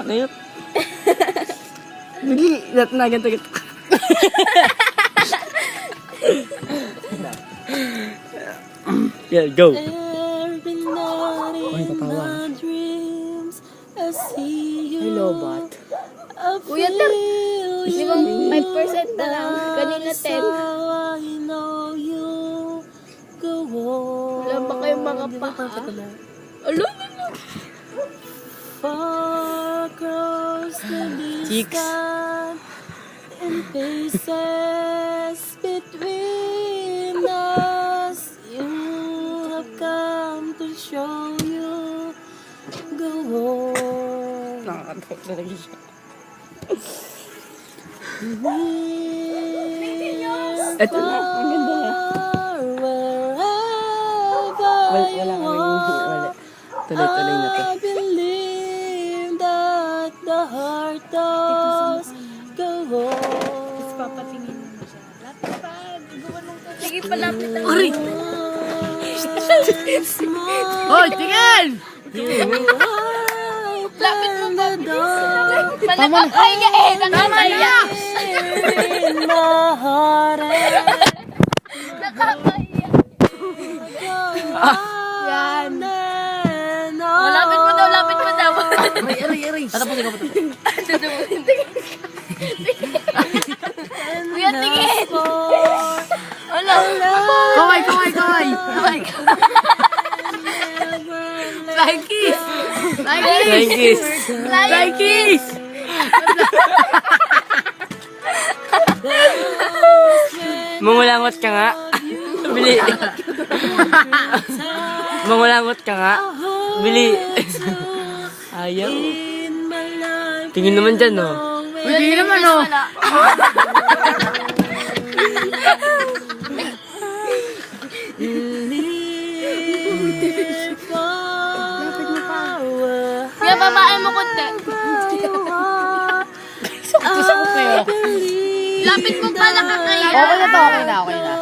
Ngayot. Bigli, na ganito. Yeah, go. Ay, tatawa. Hello, bot. Kuya, di ba 5% na lang? Kanina 10. Wala ba kayong mga paa? Alo, Cheeks. And faces between us, you have come to show you. Go on. Nakakatawa talaga siya. Ito na, ang ganda na. Wala kami. Tuloy-tuloy na to. I believe that the heart does go on. papatingin mo siya. Lapit pa. Sige, palapit ang Uri! Hoy, tingin! lapit mo pa. Palapit. Ay, nakakaya. In my heart Nakakaya. Yan. Lapit mo daw, lapit mo daw. Aray. Tatapusin ko pa ito. Kuya, tingin. Wala. Kaway! Flying kiss! Flying kiss! Mangulangot ka nga. Bili. Mangulangot ka nga. Bili. Ayaw. Tingin naman dyan, no? Hindi naman, no? Kuya, babae mo konti. Gusto ko kayo. Lapit mo pa, nakakaya. Okay na.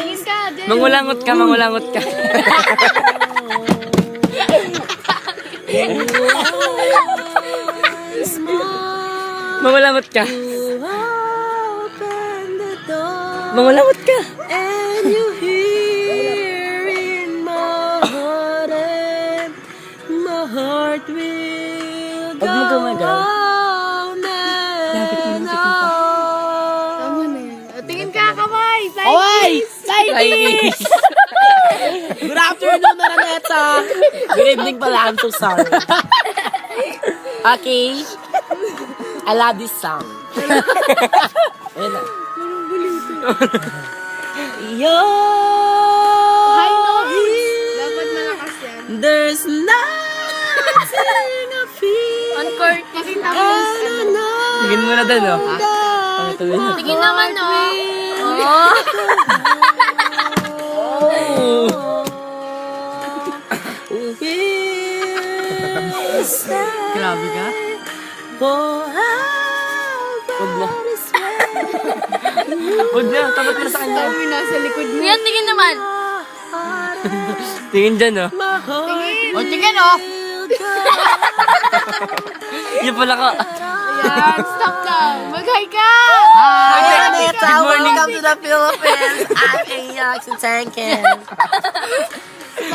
Tingis ka. Mangulangot ka. Mangulangot ka. Mangulangot ka. And you hear in my heart, and my heart will go Huwag mo gumagalaw. on Lapit mo and ng sikong pa. Tama na yan. Tingin ka, kamay. Oy! Ladies! Good afternoon, Araneta! Good evening pala, I'm so sorry. Okay. I love this song. Ayun na. High notes. Dapat malakas yan. There's nothing I feel. On court. Pakita mo yung ano. Tingin mo na doon, oh. Pangituloy na. Tingin naman, no? Grabe ka. Huwag na, tapat na sa kanya. Kami nasa likod mo. Kuya, tingin naman. Tingin dyan, oh. Tingin. O, tingin, oh. Yung pala ka. Ayan, stop lang. Mag-hi ka. Hi, Araneta. Good morning. Welcome to the Philippines. I'm Ajax and Tankin.